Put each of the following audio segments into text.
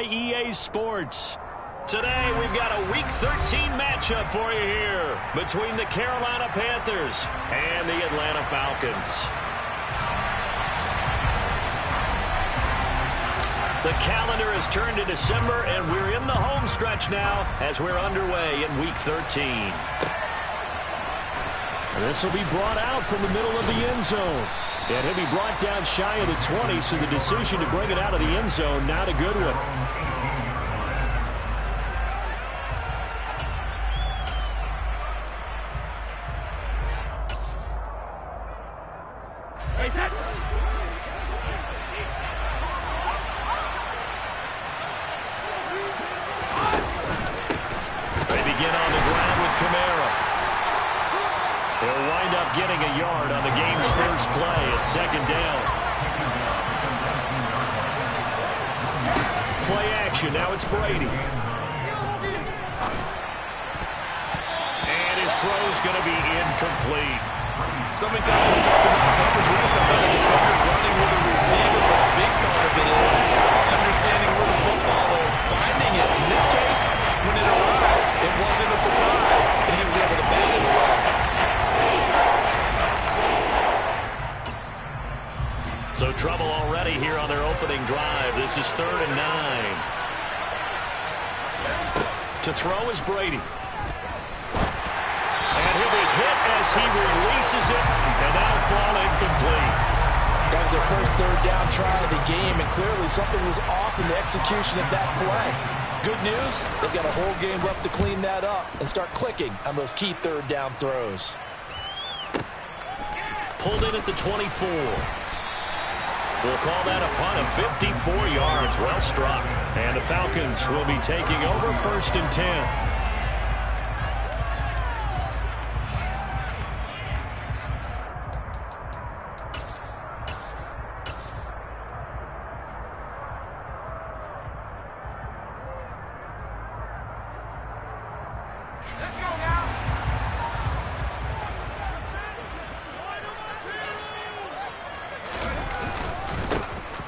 EA Sports. Today we've got a Week 13 matchup for you here between the Carolina Panthers and the Atlanta Falcons. The calendar has turned to December, and we're in the home stretch now as we're underway in Week 13. And this will be brought out from the middle of the end zone. And he'll be brought down shy of the 20, so the decision to bring it out of the end zone, not a good one. They begin on the ground with Kamara. He'll wind up getting a yard on the game's first play at second down. Play action. Now it's Brady. And his throw's going to be incomplete. So many times we talked about coverage, we're just about a defender running with a receiver, but a big part of it is understanding where the football is, finding it. In this case, when it arrived, it wasn't a surprise, and he was able to bat it away. So trouble already here on their opening drive. This is 3rd and 9. To throw is Brady. And he'll be hit as he releases it, and that'll fall incomplete. That was their first third down try of the game, and clearly something was off in the execution of that play. Good news, they've got a whole game left to clean that up and start clicking on those key third down throws. Pulled in at the 24. We'll call that a punt of 54 yards. Well struck. And the Falcons will be taking over 1st and 10.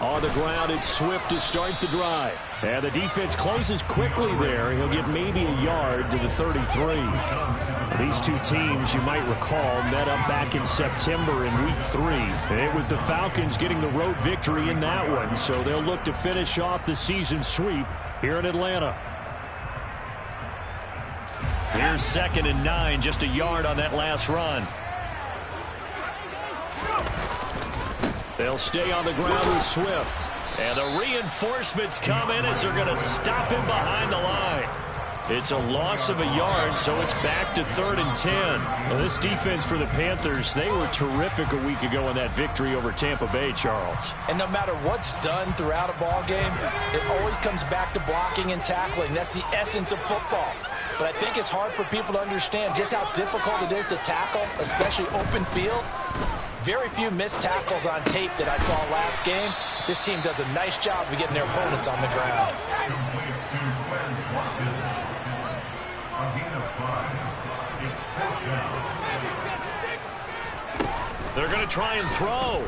On the ground, it's Swift to start the drive. And the defense closes quickly there. He'll get maybe a yard to the 33. These two teams, you might recall, met up back in September in Week 3. And it was the Falcons getting the road victory in that one, so they'll look to finish off the season sweep here in Atlanta. Here's 2nd and 9, just a yard on that last run. They'll stay on the ground with Swift. And the reinforcements come in as they're going to stop him behind the line. It's a loss of a yard, so it's back to 3rd and 10. Well, this defense for the Panthers, they were terrific a week ago in that victory over Tampa Bay, Charles. And no matter what's done throughout a ball game, it always comes back to blocking and tackling. That's the essence of football. But I think it's hard for people to understand just how difficult it is to tackle, especially open field. Very few missed tackles on tape that I saw last game. This team does a nice job of getting their opponents on the ground. They're going to try and throw.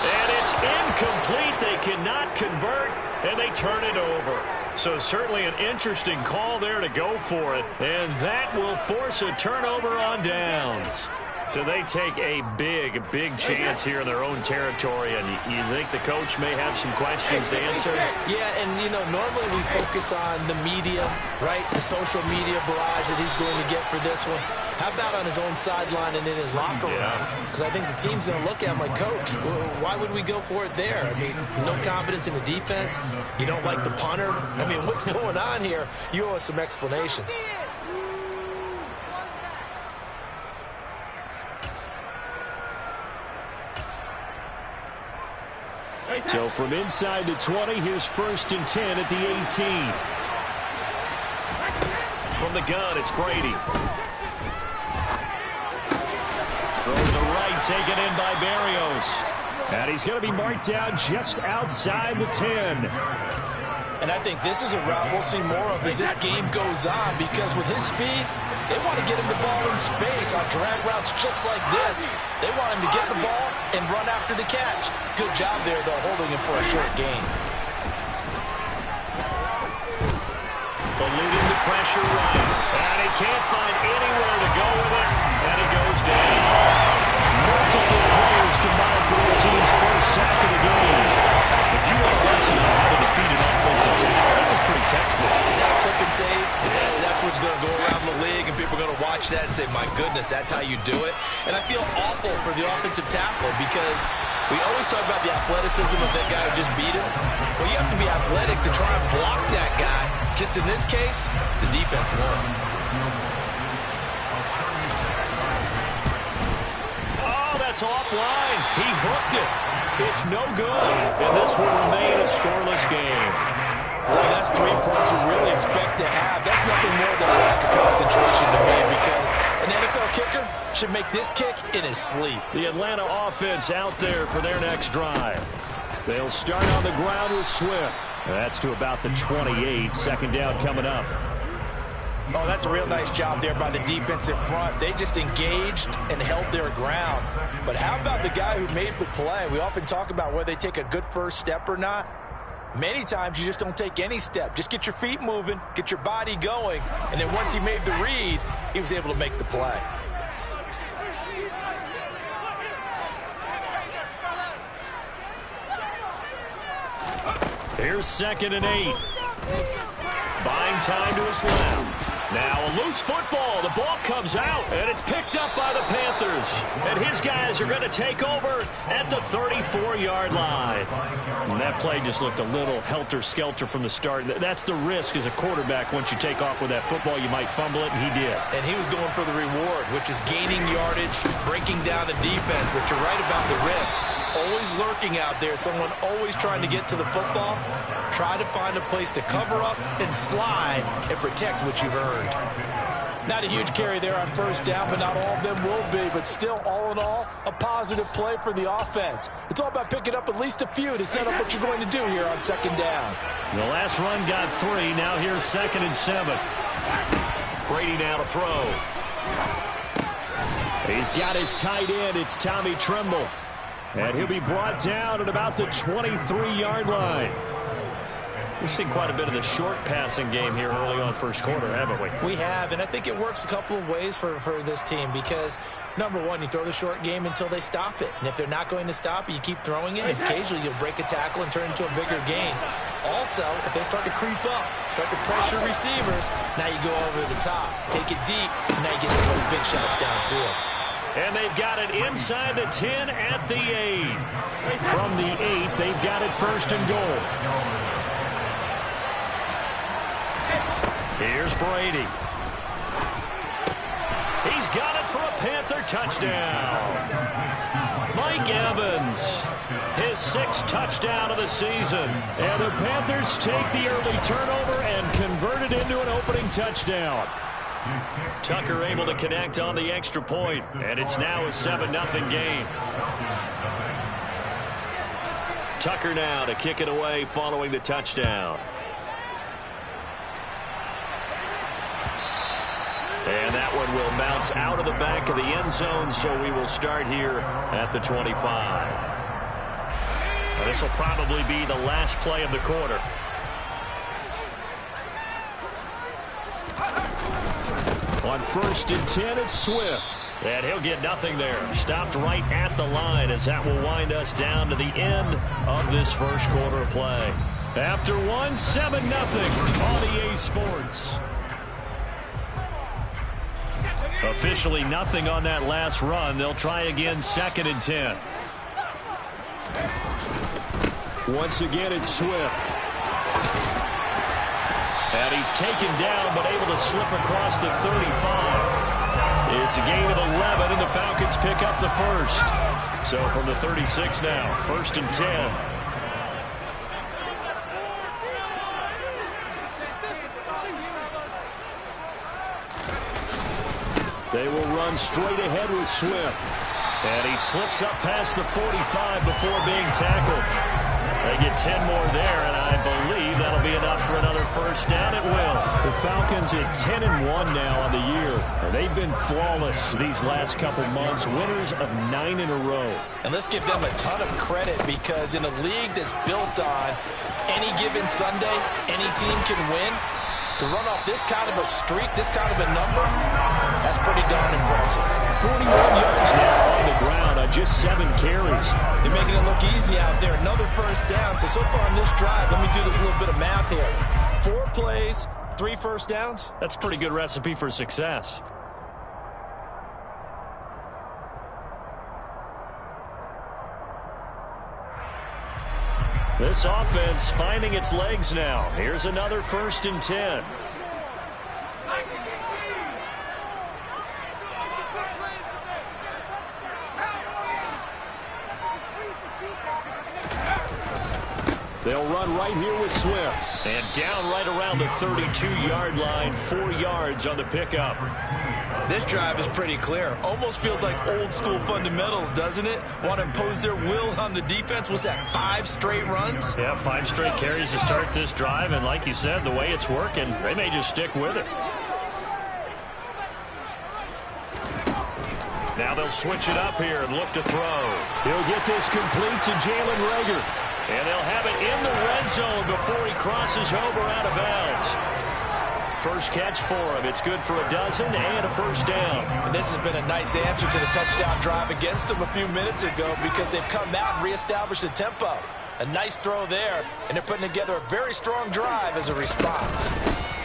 And it's incomplete. They cannot convert, and they turn it over. So certainly an interesting call there to go for it. And that will force a turnover on downs. So they take a big chance here in their own territory. And you think the coach may have some questions to answer? Yeah, and, you know, normally we focus on the media, right? The social media barrage that he's going to get for this one. How about on his own sideline and in his locker room? Because I think the team's going to look at him like, Coach, why would we go for it there? I mean, no confidence in the defense. You don't like the punter. I mean, what's going on here? You owe us some explanations. So from inside the 20, here's 1st and 10 at the 18. From the gun, it's Brady. Throw to the right, taken in by Barrios. And he's going to be marked down just outside the 10. And I think this is a route we'll see more of as this game goes on, because with his speed, they want to get him the ball in space on drag routes just like this. They want him to get the ball and run after the catch. Good job there, though, holding him for a short gain. Eluding the pressure run. And he can't find anywhere to go with it. And he goes down. Multiple players combined for their team's first sack of the game. If you want a lesson on how to defeat an offensive tackle, that was pretty textbook. Is that a clip and save? That's what's going to go around the league, and people are going to watch that and say, my goodness, that's how you do it. And I feel awful for the offensive tackle because we always talk about the athleticism of that guy who just beat him. Well, you have to be athletic to try and block that guy. Just in this case, the defense won. Oh, that's offline. He hooked it. It's no good. And this will remain a scoreless game. Well, that's 3 points you really expect to have. That's nothing more than a lack of concentration to me because an NFL kicker should make this kick in his sleep. The Atlanta offense out there for their next drive. They'll start on the ground with Swift. That's to about the 28. Second down coming up. Oh, that's a real nice job there by the defense in front. They just engaged and held their ground. But how about the guy who made the play? We often talk about whether they take a good first step or not. Many times you just don't take any step. Just get your feet moving, get your body going, and then once he made the read, he was able to make the play. Here's 2nd and 8. Buying time to his left. Now a loose football. The ball comes out, and it's picked up by the Panthers. And his guys are going to take over at the 34-yard line. And that play just looked a little helter-skelter from the start. That's the risk as a quarterback. Once you take off with that football, you might fumble it, and he did. And he was going for the reward, which is gaining yardage, breaking down the defense. But you're right about the risk. Always lurking out there, someone always trying to get to the football. Try to find a place to cover up and slide and protect what you've earned. Not a huge carry there on first down, but not all of them will be. But still, all in all, a positive play for the offense. It's all about picking up at least a few to set up what you're going to do here on second down. The last run got 3. Now here's 2nd and 7. Brady now to throw. He's got his tight end. It's Tommy Tremble. And he'll be brought down at about the 23-yard line. We've seen quite a bit of the short passing game here early on first quarter, haven't we? We have, and I think it works a couple of ways for this team because, number one, you throw the short game until they stop it. And if they're not going to stop it, you keep throwing it, and occasionally you'll break a tackle and turn it into a bigger gain. Also, if they start to creep up, start to pressure receivers, now you go over the top, take it deep, and now you get some of those big shots downfield. And they've got it inside the 10 at the 8. From the 8, they've got it 1st and goal. Here's Brady. He's got it for a Panther touchdown. Mike Evans, his 6th touchdown of the season. And the Panthers take the early turnover and convert it into an opening touchdown. Tucker able to connect on the extra point, and it's now a 7-0 game. Tucker now to kick it away following the touchdown. And that one will bounce out of the back of the end zone, so we will start here at the 25. This will probably be the last play of the quarter. On 1st and 10, it's Swift. And he'll get nothing there. Stopped right at the line as that will wind us down to the end of this first quarter of play. After 7-0 on EA Sports. Officially nothing on that last run. They'll try again 2nd and 10. Once again, it's Swift. And he's taken down, but able to slip across the 35. It's a gain of 11, and the Falcons pick up the first. So from the 36 now, 1st and 10. They will run straight ahead with Swift. And he slips up past the 45 before being tackled. They get 10 more there, and I believe that'll be enough for another first down. It will. The Falcons at 10-1 now on the year. And they've been flawless these last couple months, winners of 9 in a row. And let's give them a ton of credit, because in a league that's built on any given Sunday, any team can win. To run off this kind of a streak, this kind of a number, that's pretty darn impressive. 41 yards now on the ground on just 7 carries. They're making it look easy out there. Another first down. So far on this drive, let me do this little bit of math here. 4 plays, 3 first downs. That's a pretty good recipe for success. This offense finding its legs now. Here's another 1st and 10. They'll run right here with Swift. And down right around the 32-yard line, 4 yards on the pickup. This drive is pretty clear. Almost feels like old school fundamentals, doesn't it? Want to impose their will on the defense. Was that 5 straight runs? Yeah, 5 straight carries to start this drive. And like you said, the way it's working, they may just stick with it. Now they'll switch it up here and look to throw. He'll get this complete to Jalen Reagor. And they'll have it in the red zone before he crosses over out of bounds. First catch for him. It's good for a dozen and a first down. And this has been a nice answer to the touchdown drive against them a few minutes ago, because they've come out and reestablished the tempo. A nice throw there, and they're putting together a very strong drive as a response.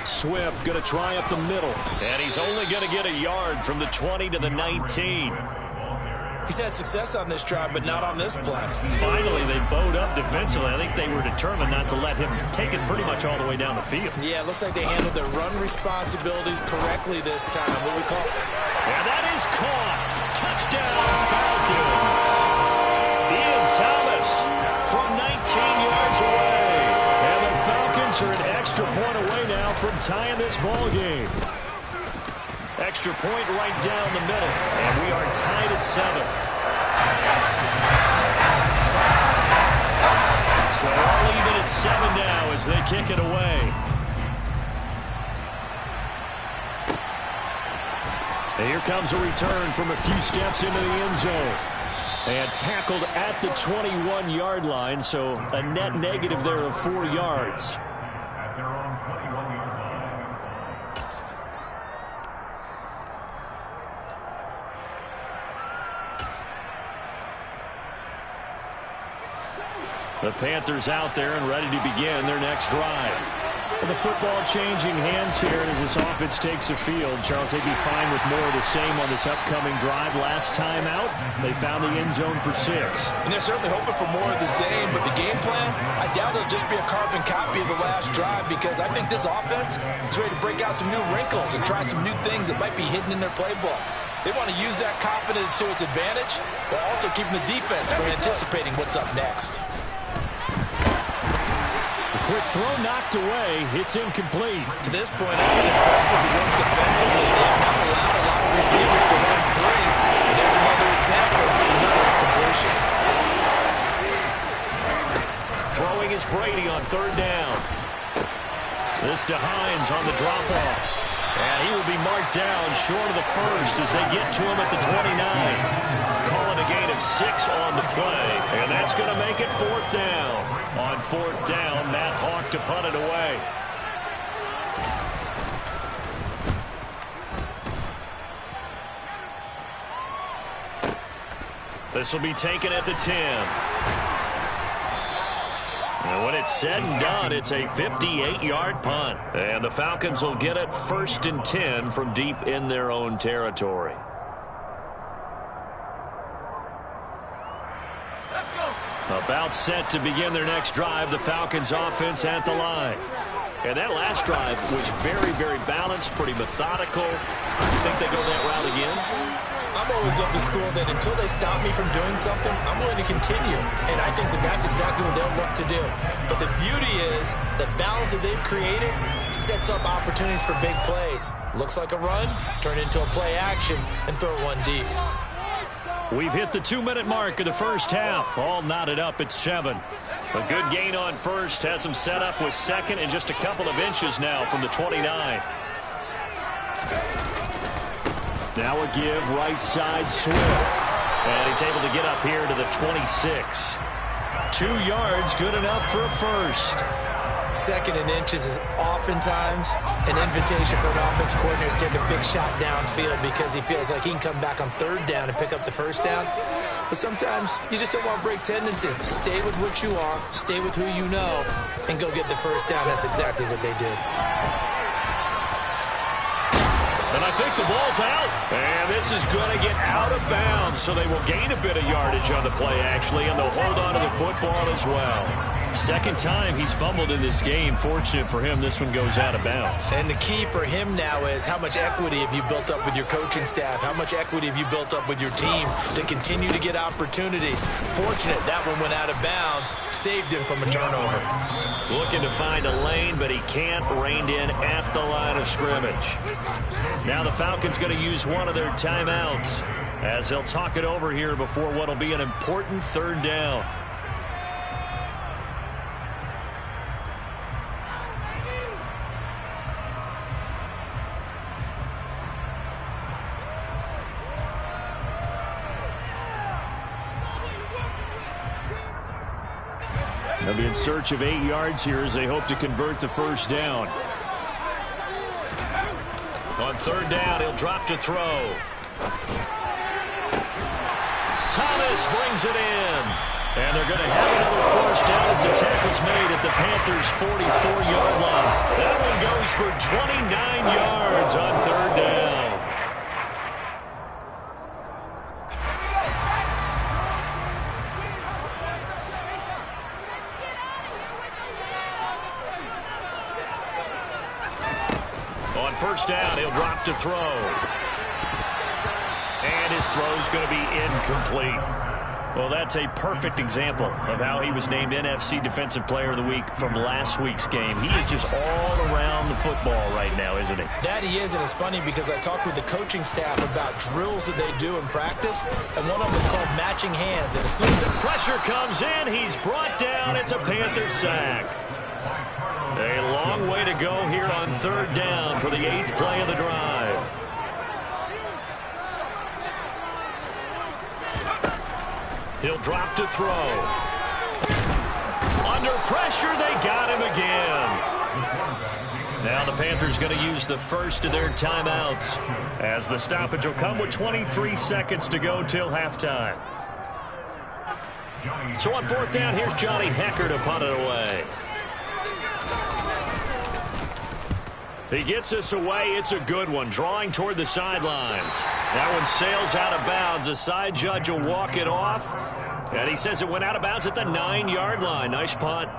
Swift going to try up the middle, and he's only going to get a yard from the 20 to the 19. He's had success on this drive, but not on this play. Finally, they bowed up defensively. I think they were determined not to let him take it pretty much all the way down the field. Yeah, it looks like they handled their run responsibilities correctly this time. What we call? And that is caught. Touchdown, Falcons. Ian Thomas from 19 yards away. And the Falcons are an extra point away now from tying this ball game. Extra point right down the middle, and we are tied at 7. So all even at 7 now as they kick it away. And here comes a return from a few steps into the end zone. And tackled at the 21-yard line, so a net negative there of 4 yards. The Panthers out there and ready to begin their next drive. And the football changing hands here as this offense takes the field. Charles, they'd be fine with more of the same on this upcoming drive. Last time out, they found the end zone for 6. And they're certainly hoping for more of the same, but the game plan, I doubt it'll just be a carbon copy of the last drive, because I think this offense is ready to break out some new wrinkles and try some new things that might be hidden in their playbook. They want to use that confidence to its advantage, while also keeping the defense from anticipating what's up next. Quick throw knocked away. It's incomplete. To this point, I've been impressed with the work defensively. They have not allowed a lot of receivers to run free. And there's another example of another incompletion. Throwing is Brady on 3rd down. This to Hines on the drop-off. And he will be marked down short of the first as they get to him at the 29. Calling a gain of 6 on the play. And that's going to make it 4th down. On 4th down, Matt Hawk to punt it away. This will be taken at the 10. And when it's said and done, it's a 58-yard punt. And the Falcons will get it 1st and 10 from deep in their own territory. About set to begin their next drive, the Falcons offense at the line. And that last drive was very, very balanced, pretty methodical. You think they go that route again? I'm always of the school that until they stop me from doing something, I'm willing to continue. And I think that that's exactly what they'll look to do. But the beauty is the balance that they've created sets up opportunities for big plays. Looks like a run, turn into a play action, and throw one deep. We've hit the 2-minute mark of the first half. All knotted up at 7. A good gain on first. Has him set up with second and just a couple of inches now from the 29. Now a give right side Swift. And he's able to get up here to the 26. 2 yards, good enough for a first. Second and inches is oftentimes an invitation for an offense coordinator to take a big shot downfield because he feels like he can come back on third down and pick up the first down. But sometimes you just don't want to break tendency. Stay with what you are, stay with who you know, and go get the first down. That's exactly what they did. And I think the ball's out. And this is going to get out of bounds, so they will gain a bit of yardage on the play, actually, and they'll hold on to the football as well. Second time he's fumbled in this game. Fortunate for him, this one goes out of bounds. And the key for him now is how much equity have you built up with your coaching staff? How much equity have you built up with your team to continue to get opportunities? Fortunate that one went out of bounds, saved him from a turnover. Looking to find a lane, but he can't. Reined in at the line of scrimmage. Now the Falcons going to use one of their timeouts as they'll talk it over here before what will be an important third down. They'll be in search of 8 yards here as they hope to convert the first down. On third down, he'll drop to throw. Thomas brings it in. And they're going to have another first down as the tackle's made at the Panthers' 44-yard line. That one goes for 29 yards on third down. First down, he'll drop to throw. And his throw's going to be incomplete. Well, that's a perfect example of how he was named NFC Defensive Player of the Week from last week's game. He is just all around the football right now, isn't he? That he is, and it's funny because I talked with the coaching staff about drills that they do in practice, and one of them is called matching hands. And as soon as the pressure comes in, he's brought down. It's a Panther sack. A long way to go here on third down for the 8th play of the drive. He'll drop to throw. Under pressure, they got him again. Now the Panthers going to use the first of their timeouts as the stoppage will come with 23 seconds to go till halftime. So on fourth down, here's Johnny Hecker to punt it away. He gets us away. It's a good one. Drawing toward the sidelines. That one sails out of bounds. The side judge will walk it off. And he says it went out of bounds at the 9-yard line. Nice punt.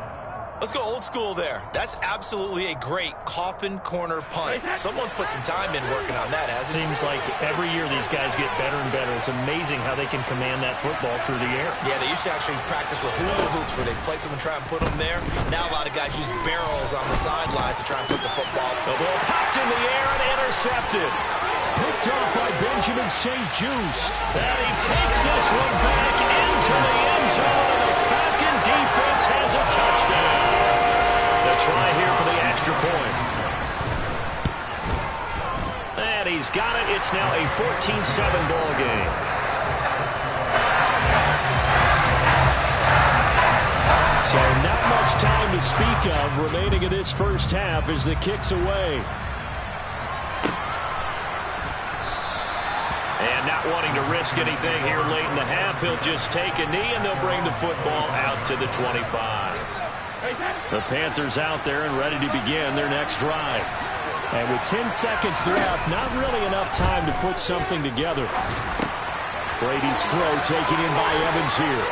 Let's go old school there. That's absolutely a great coffin corner punt. Someone's put some time in working on that, hasn't it? Seems like every year these guys get better and better. It's amazing how they can command that football through the air. Yeah, they used to actually practice with hula hoops where they place them and try and put them there. Now a lot of guys use barrels on the sidelines to try and put the football. The ball popped in the air and intercepted. Picked off by Benjamin St. Juste. And he takes this one back into the end zone. And the Falcon defense has a touchdown. To try here for the extra point. And he's got it. It's now a 14-7 ball game. So not much time to speak of remaining in this first half as the kick's away. And not wanting to risk anything here late in the half, he'll just take a knee and they'll bring the football out to the 25. The Panthers out there and ready to begin their next drive. And with 10 seconds left, not really enough time to put something together. Brady's throw taken in by Evans here.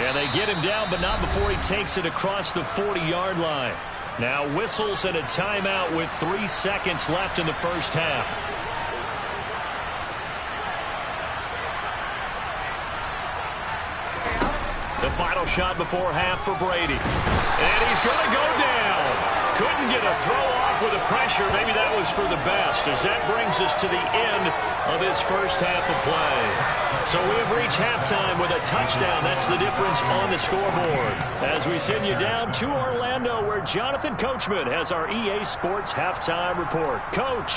And they get him down, but not before he takes it across the 40-yard line. Now whistles and a timeout with 3 seconds left in the first half. The final shot before half for Brady. And he's going to go down. Couldn't get a throw off with the pressure. Maybe that was for the best, as that brings us to the end of this first half of play. So we have reached halftime with a touchdown. That's the difference on the scoreboard. As we send you down to Orlando, where Jonathan Coachman has our EA Sports halftime report. Coach.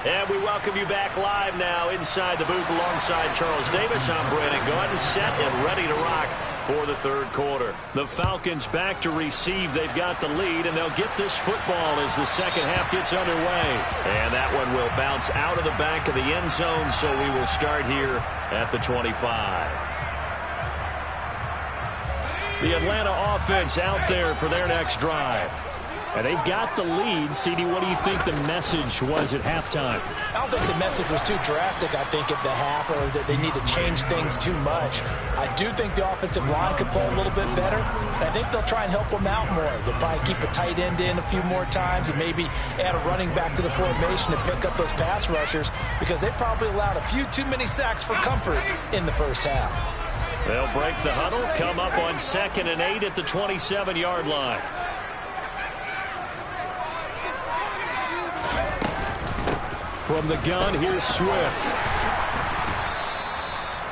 And we welcome you back live now inside the booth alongside Charles Davis. I'm Brandon Gaudin, set and ready to rock for the third quarter. The Falcons back to receive. They've got the lead, and they'll get this football as the second half gets underway. And that one will bounce out of the back of the end zone, so we will start here at the 25. The Atlanta offense out there for their next drive. And they've got the lead. CD, what do you think the message was at halftime? I don't think the message was too drastic, I think, at the half, or that they need to change things too much. I do think the offensive line could play a little bit better. I think they'll try and help them out more. They'll probably keep a tight end in a few more times and maybe add a running back to the formation to pick up those pass rushers, because they probably allowed a few too many sacks for comfort in the first half. They'll break the huddle, come up on 2nd and 8 at the 27-yard line. From the gun, here's Swift.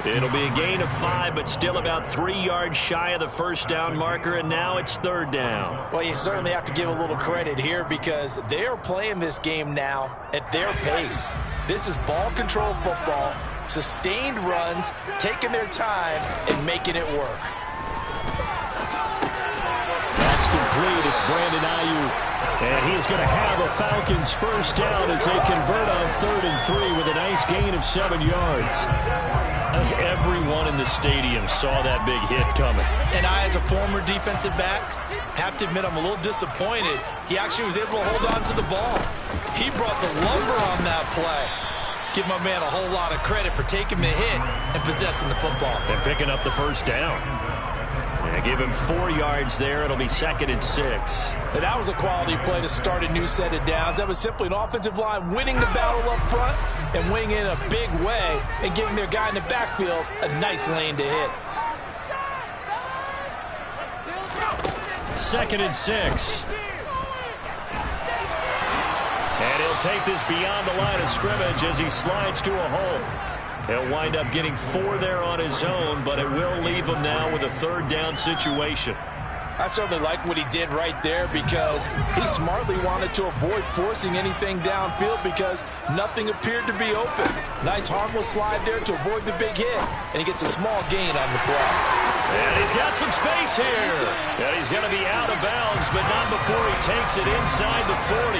It'll be a gain of 5, but still about 3 yards shy of the first down marker, and now it's third down. Well, you certainly have to give a little credit here, because they are playing this game now at their pace. This is ball control football, sustained runs, taking their time, and making it work. That's complete. It's Brandon Ayuk. And he is going to have a Falcons first down as they convert on 3rd and 3 with a nice gain of 7 yards. I think everyone in the stadium saw that big hit coming. And I, as a former defensive back, have to admit I'm a little disappointed. He actually was able to hold on to the ball. He brought the lumber on that play. Give my man a whole lot of credit for taking the hit and possessing the football. And picking up the first down. Yeah, give him 4 yards there. It'll be 2nd and 6. And that was a quality play to start a new set of downs. That was simply an offensive line winning the battle up front and winning in a big way and giving their guy in the backfield a nice lane to hit. 2nd and 6. And he'll take this beyond the line of scrimmage as he slides to a hole. He'll wind up getting 4 there on his own, but it will leave him now with a third down situation. I certainly like what he did right there, because he smartly wanted to avoid forcing anything downfield because nothing appeared to be open. Nice harmless slide there to avoid the big hit, and he gets a small gain on the play. And he's got some space here. And he's going to be out of bounds, but not before he takes it inside the 40.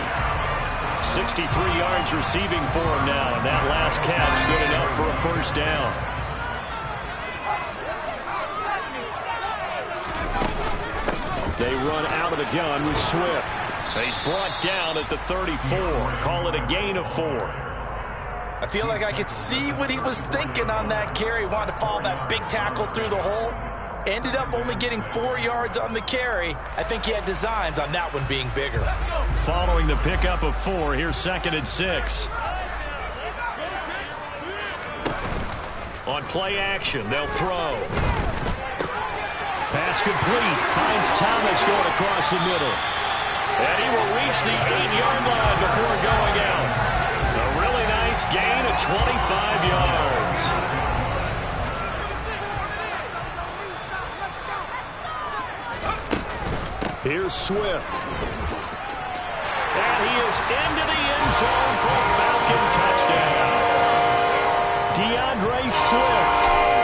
63 yards receiving for him now, and that last catch good enough for a first down. They run out of the gun with Swift. He's brought down at the 34. Call it a gain of 4. I feel like I could see what he was thinking on that carry. Wanted to follow that big tackle through the hole. Ended up only getting 4 yards on the carry. I think he had designs on that one being bigger. Following the pickup of 4, here's 2nd and 6. On play action, they'll throw. Pass complete. Finds Thomas going across the middle. And he will reach the 8-yard line before going out. A really nice gain of 25 yards. Here's Swift. And he is into the end zone for a Falcon touchdown. DeAndre Swift.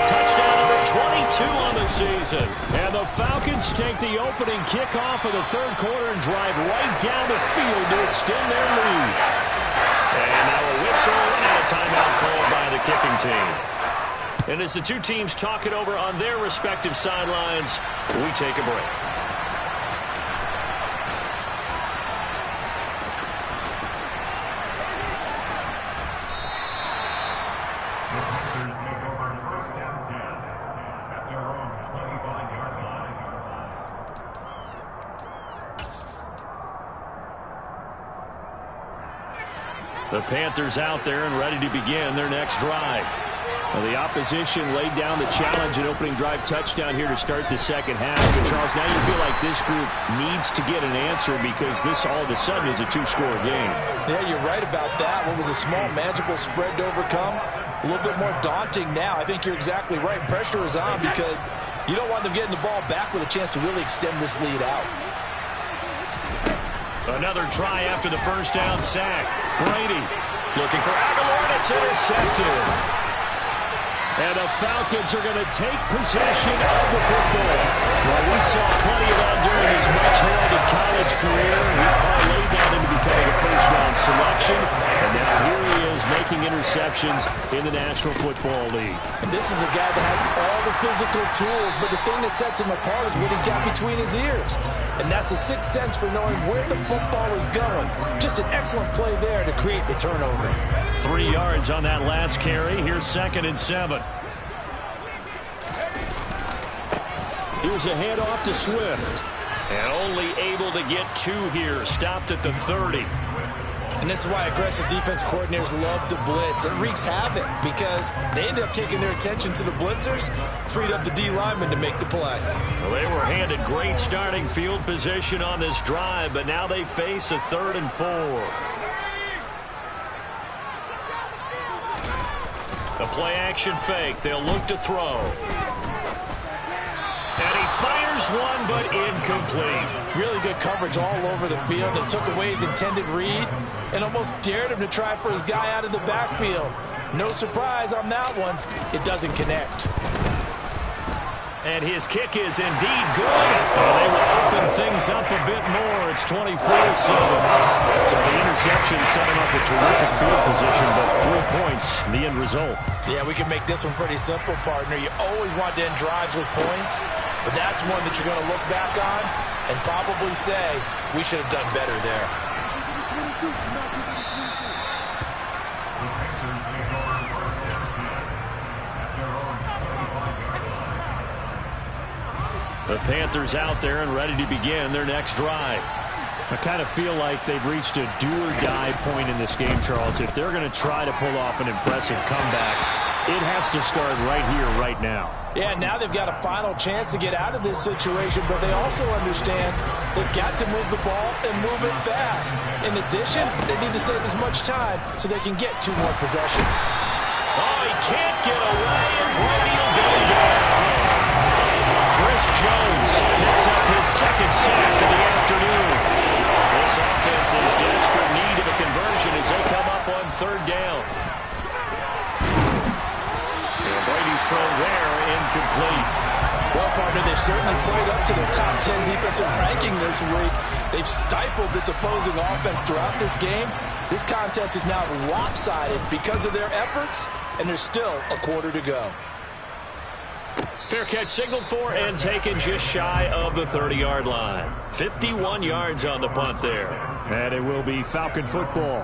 Touchdown number 22 on the season. And the Falcons take the opening kickoff of the third quarter and drive right down the field to extend their lead. And now a whistle and a timeout called by the kicking team. And as the two teams talk it over on their respective sidelines, we take a break. The Panthers out there and ready to begin their next drive. Well, the opposition laid down the challenge and opening drive touchdown here to start the second half. But, Charles, now you feel like this group needs to get an answer because this all of a sudden is a two-score game. Yeah, you're right about that. What was a small, manageable spread to overcome, a little bit more daunting now. I think you're exactly right. Pressure is on because you don't want them getting the ball back with a chance to really extend this lead out. Another try after the first down sack. Brady looking for Aguilar, and it's intercepted. And the Falcons are going to take possession of the football. Well, we saw plenty of that during his much-heralded college career. He parlayed that into becoming a first-round selection. And now here he is making interceptions in the National Football League. And this is a guy that has all the physical tools, but the thing that sets him apart is what he's got between his ears. And that's the sixth sense for knowing where the football is going. Just an excellent play there to create the turnover. 3 yards on that last carry. Here's 2nd and 7. Here's a handoff to Swift. And only able to get 2 here. Stopped at the 30. And this is why aggressive defense coordinators love to blitz. It wreaks havoc because they end up taking their attention to the blitzers, freed up the D lineman to make the play. Well, they were handed great starting field position on this drive, but now they face a 3rd and 4. A play-action fake. They'll look to throw. And he fires one, but incomplete. Really good coverage all over the field. It took away his intended read and almost dared him to try for his guy out of the backfield. No surprise on that one. It doesn't connect. And his kick is indeed good. They will open things up a bit more. It's 24-7. So the interception setting up a terrific field position, but 3 points, the end result. Yeah, we can make this one pretty simple, partner. You always want to end drives with points, but that's one that you're going to look back on and probably say, we should have done better there. The Panthers out there and ready to begin their next drive. I kind of feel like they've reached a do-or-die point in this game, Charles. If they're going to try to pull off an impressive comeback, it has to start right here, right now. Yeah, now they've got a final chance to get out of this situation, but they also understand they've got to move the ball and move it fast. In addition, they need to save as much time so they can get 2 more possessions. Oh, he can't get away, and Brady will go down. Chris Jones picks up his 2nd sack of the afternoon. This offense in desperate need of a conversion as they come up on 3rd down. And Brady's throw there, incomplete. Well, partner, they've certainly played up to their top 10 defensive ranking this week. They've stifled this opposing offense throughout this game. This contest is now lopsided because of their efforts, and there's still a quarter to go. Fair catch signaled for and taken just shy of the 30-yard line. 51 yards on the punt there. And it will be Falcon football.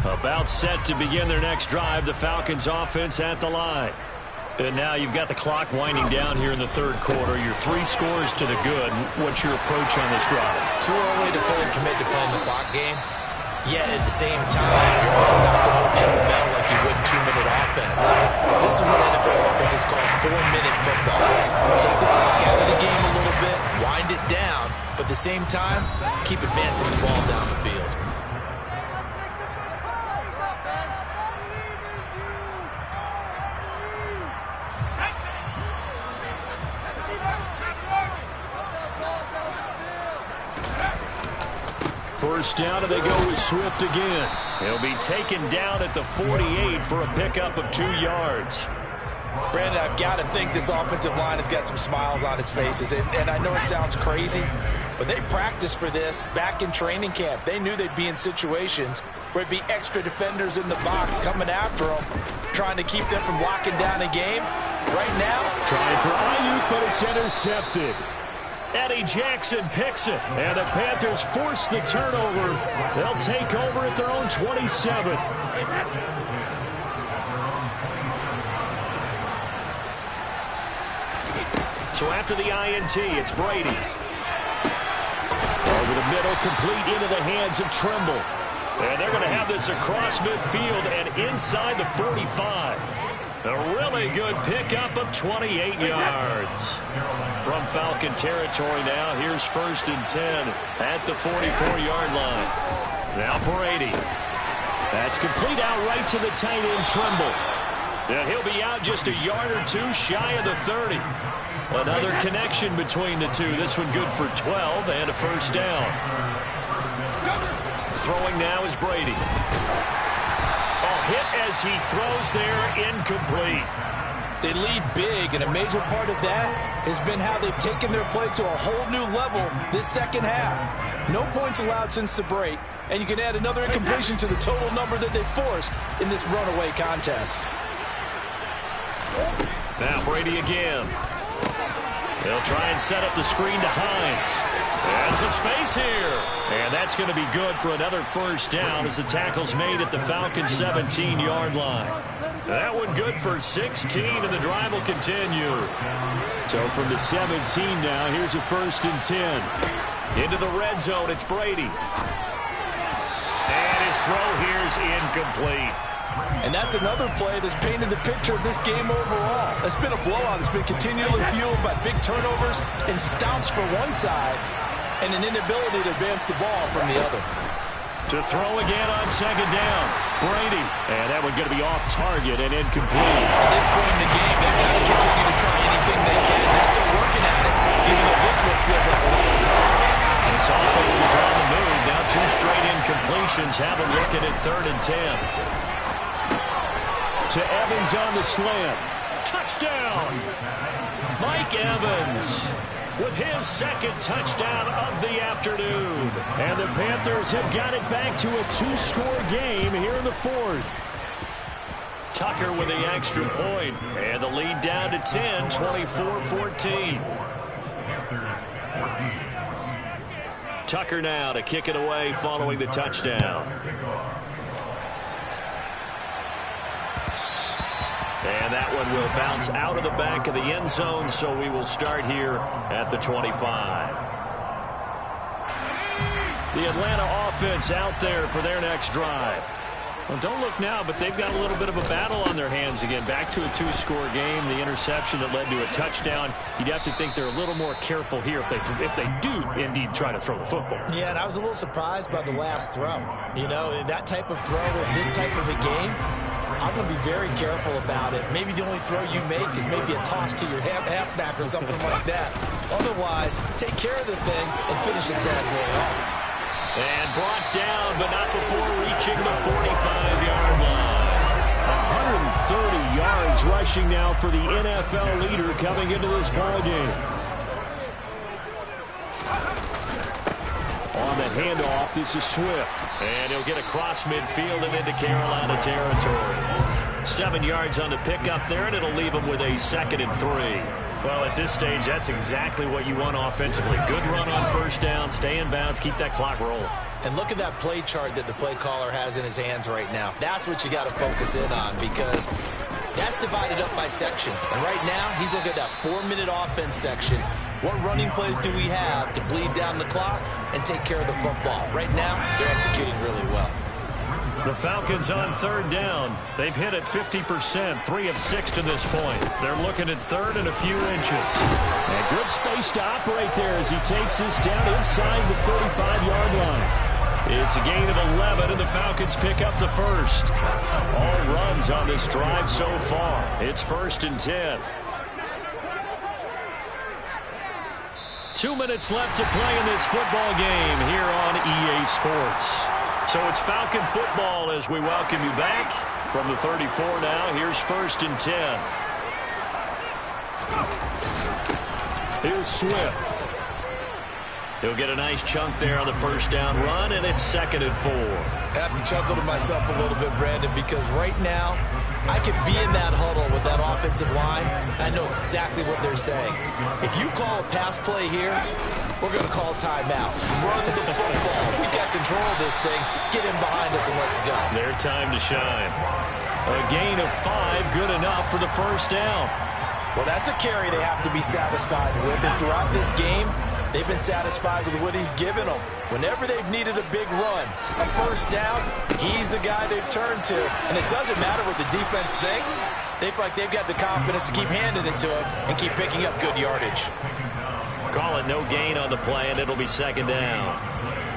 About set to begin their next drive. The Falcons offense at the line. And now you've got the clock winding down here in the 3rd quarter. You're 3 scores to the good. What's your approach on this drive? Too early to fully commit to playing the clock game. Yet at the same time, you're also not going pell-mell like you would 2-minute offense. This is what NFL offenses call 4-minute football. Take the clock out of the game a little bit, wind it down, but at the same time, keep advancing the ball down the field. First down, and they go with Swift again. He'll be taken down at the 48 for a pickup of 2 yards. Brandon, I've got to think this offensive line has got some smiles on its faces. And I know it sounds crazy, but they practiced for this back in training camp. They knew they'd be in situations where it'd be extra defenders in the box coming after them, trying to keep them from locking down a game. Right now, trying for Ayuk, but it's intercepted. Eddie Jackson picks it, and the Panthers force the turnover. They'll take over at their own 27. So after the INT, it's Brady. Over the middle, complete into the hands of Trimble. And they're going to have this across midfield and inside the 45. A really good pickup of 28 yards. From Falcon territory now, here's 1st and 10 at the 44-yard line. Now Brady. That's complete out right to the tight end, Trimble. And he'll be out just a yard or two shy of the 30. Another connection between the two. This one good for 12 and a 1st down. Throwing now is Brady. Hit as he throws there, incomplete. They lead big, and a major part of that has been how they've taken their play to a whole new level this second half. No points allowed since the break, and you can add another incompletion to the total number that they've forced in this runaway contest. Now Brady again. They'll try and set up the screen to Hines. And some space here. And that's going to be good for another 1st down as the tackle's made at the Falcons' 17-yard line. That one good for 16, and the drive will continue. So from the 17 now, here's a 1st and 10. Into the red zone, it's Brady. And his throw here's incomplete. And that's another play that's painted the picture of this game overall. It's been a blowout. It's been continually fueled by big turnovers and stops for one side and an inability to advance the ball from the other. To throw again on 2nd down. Brady. And that one going to be off target and incomplete. At this point in the game, they've got to continue to try anything they can. They're still working at it, even though this one feels like a lost cause. This offense was on the move. Now 2 straight incompletions have them looking at 3rd and 10. To Evans on the slant. Touchdown! Mike Evans with his 2nd touchdown of the afternoon. And the Panthers have got it back to a 2-score game here in the 4th. Tucker with the extra point. And the lead down to 10, 24-14. Tucker now to kick it away following the touchdown. And that one will bounce out of the back of the end zone, so we will start here at the 25. The Atlanta offense out there for their next drive. Well, don't look now, but they've got a little bit of a battle on their hands again. Back to a 2-score game. The interception that led to a touchdown. You'd have to think they're a little more careful here if they do indeed try to throw the football. Yeah, and I was a little surprised by the last throw. You know, that type of throw in this type of a game, I'm going to be very careful about it. Maybe the only throw you make is maybe a toss to your halfback or something like that. Otherwise, take care of the thing and finish this bad boy off. And brought down, but not before reaching the 45-yard line. 130 yards rushing now for the NFL leader coming into this ballgame. On the handoff, this is Swift. And he'll get across midfield and into Carolina territory. 7 yards on the pickup there, and it'll leave him with a 2nd and 3. Well, at this stage, that's exactly what you want offensively. Good run on 1st down, stay in bounds, keep that clock rolling. And look at that play chart that the play caller has in his hands right now. That's what you got to focus in on, because that's divided up by sections. And right now, he's looking at that 4-minute offense section. What running plays do we have to bleed down the clock and take care of the football? Right now, they're executing really well. The Falcons on 3rd down. They've hit it 50%, 3 of 6 to this point. They're looking at 3rd and a few inches. And good space to operate there as he takes this down inside the 35-yard line. It's a gain of 11, and the Falcons pick up the 1st. All runs on this drive so far. It's 1st and 10. 2 minutes left to play in this football game here on EA Sports. So it's Falcon football as we welcome you back from the 34 now. Here's 1st and 10. Here's Swift. He'll get a nice chunk there on the 1st down run, and it's 2nd and 4. I have to chuckle to myself a little bit, Brandon, because right now I could be in that huddle with that offensive line, and I know exactly what they're saying. If you call a pass play here, we're going to call timeout. Run the football. We got control of this thing. Get in behind us and let's go. Their time to shine. A gain of 5, good enough for the 1st down. Well, that's a carry they have to be satisfied with. And throughout this game, They've been satisfied with what he's given them. Whenever they've needed a big run, a first down, he's the guy they've turned to. And it doesn't matter what the defense thinks. They feel like they've got the confidence to keep handing it to him and keep picking up good yardage. Call it no gain on the play, and it'll be second down.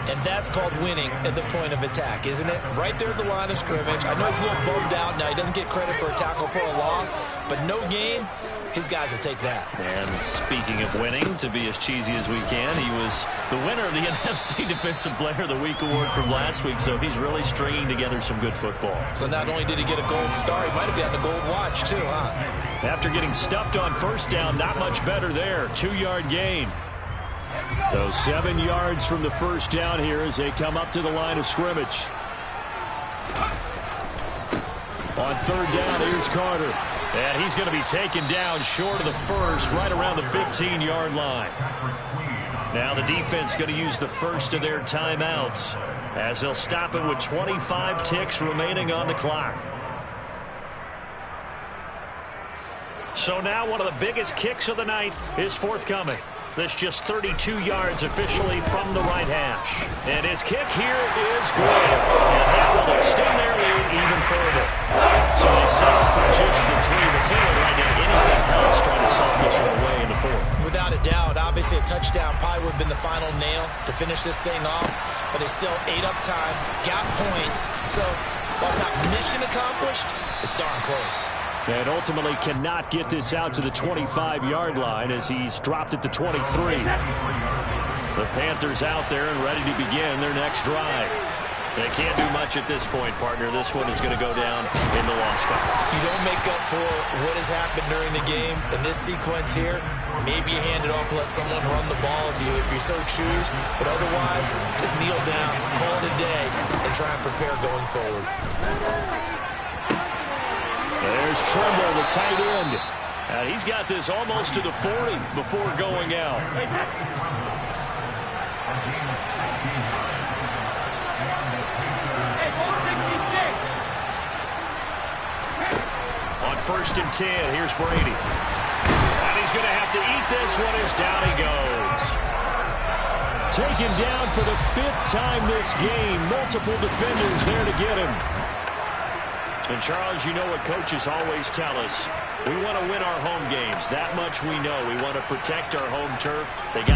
And that's called winning at the point of attack, isn't it? Right there at the line of scrimmage. I know he's a little bummed out now. He doesn't get credit for a tackle for a loss, but no gain, his guys will take that. And speaking of winning, to be as cheesy as we can, he was the winner of the NFC Defensive Player of the Week award from last week, so he's really stringing together some good football. So not only did he get a gold star, he might have gotten a gold watch too, huh? After getting stuffed on first down, not much better there. 2-yard gain. So 7 yards from the first down here as they come up to the line of scrimmage. On third down, here's Carter. And he's going to be taken down short of the first, right around the 15-yard line. Now the defense going to use the first of their timeouts as they'll stop it with 25 ticks remaining on the clock. So now one of the biggest kicks of the night is forthcoming. This just 32 yards officially from the right hash. And his kick here is good. And that will extend their lead even further. So they settle for just the 3. But clearly right now anything helps trying to salt this one away in the 4th. Without a doubt, obviously a touchdown probably would have been the final nail to finish this thing off. But it's still ate up time, got points. So while it's not mission accomplished, it's darn close. And ultimately cannot get this out to the 25-yard line as he's dropped at the 23. The Panthers out there and ready to begin their next drive. They can't do much at this point, partner. This one is going to go down in the loss column. You don't make up for what has happened during the game in this sequence here. Maybe you hand it off and let someone run the ball if you so choose. But otherwise, just kneel down, call it a day, and try and prepare going forward. There's Trimble, the tight end. And he's got this almost to the 40 before going out. On 1st and 10, here's Brady. And he's going to have to eat this one as down he goes. Taken down for the 5th time this game. Multiple defenders there to get him. And, Charles, you know what coaches always tell us. We want to win our home games. That much we know. We want to protect our home turf. They got